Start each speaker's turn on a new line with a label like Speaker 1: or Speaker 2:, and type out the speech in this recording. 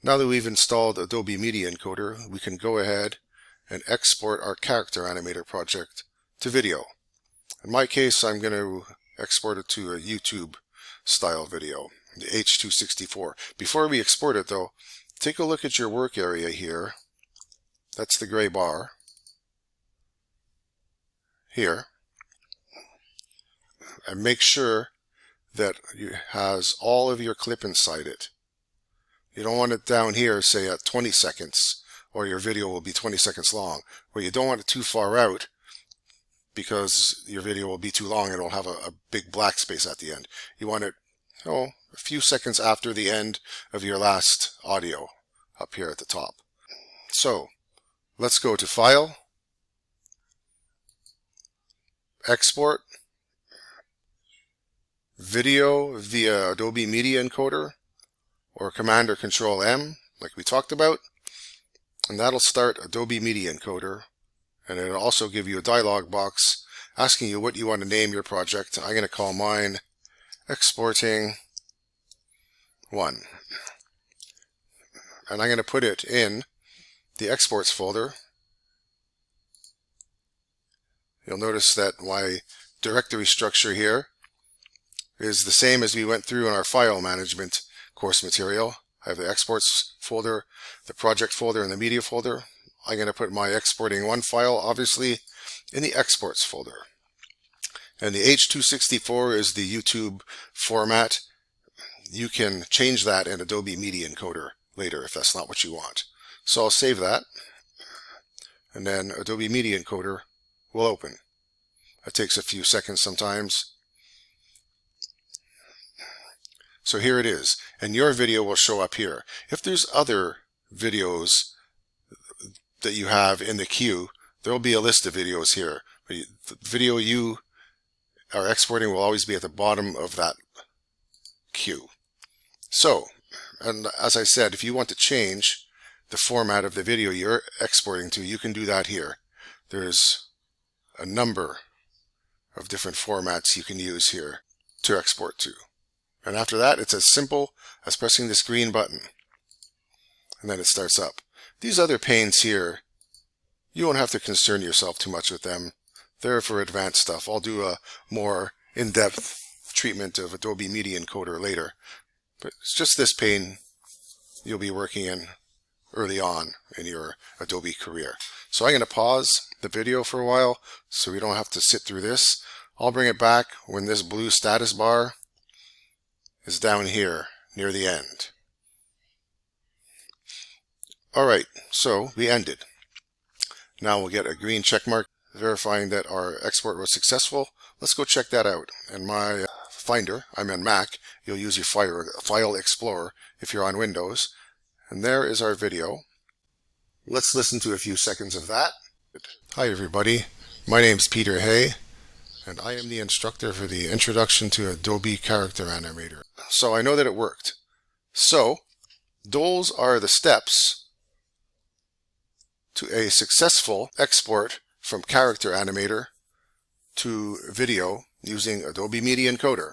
Speaker 1: Now that we've installed Adobe Media Encoder, we can go ahead and export our Character Animator project to video. In my case, I'm going to export it to a YouTube style video, the H.264. Before we export it though, take a look at your work area here. That's the gray bar here. And make sure that it has all of your clip inside it. You don't want it down here, say at 20 seconds, or your video will be 20 seconds long. Where you don't want it too far out, because your video will be too long and it'll have a big black space at the end. You want it, a few seconds after the end of your last audio, up here at the top. So, let's go to File, Export, Video via Adobe Media Encoder, or Command or Control M, like we talked about, and that'll start Adobe Media Encoder, and it'll also give you a dialog box asking you what you want to name your project. I'm going to call mine Exporting 1, and I'm going to put it in the Exports folder. You'll notice that my directory structure here is the same as we went through in our file management course material. I have the exports folder, the project folder, and the media folder. I'm going to put my exporting 1 file, obviously, in the exports folder. And the H.264 is the YouTube format. You can change that in Adobe Media Encoder later if that's not what you want. So I'll save that, and then Adobe Media Encoder will open. It takes a few seconds sometimes. So here it is, and your video will show up here. If there's other videos that you have in the queue, there will be a list of videos here. The video you are exporting will always be at the bottom of that queue. So, and as I said, if you want to change the format of the video you're exporting to, you can do that here. There's a number of different formats you can use here to export to. And after that, it's as simple as pressing this green button. And then it starts up. These other panes here, you won't have to concern yourself too much with them. They're for advanced stuff. I'll do a more in-depth treatment of Adobe Media Encoder later. But it's just this pane you'll be working in early on in your Adobe career. So I'm going to pause the video for a while so we don't have to sit through this. I'll bring it back when this blue status bar is down here near the end. Alright, so we ended. Now we'll get a green check mark verifying that our export was successful. Let's go check that out. In my Finder, I'm in Mac, you'll use your File Explorer if you're on Windows. And there is our video. Let's listen to a few seconds of that. Hi everybody, my name's Peter Hay, and I am the instructor for the Introduction to Adobe Character Animator. So I know that it worked. So those are the steps to a successful export from Character Animator to video using Adobe Media Encoder.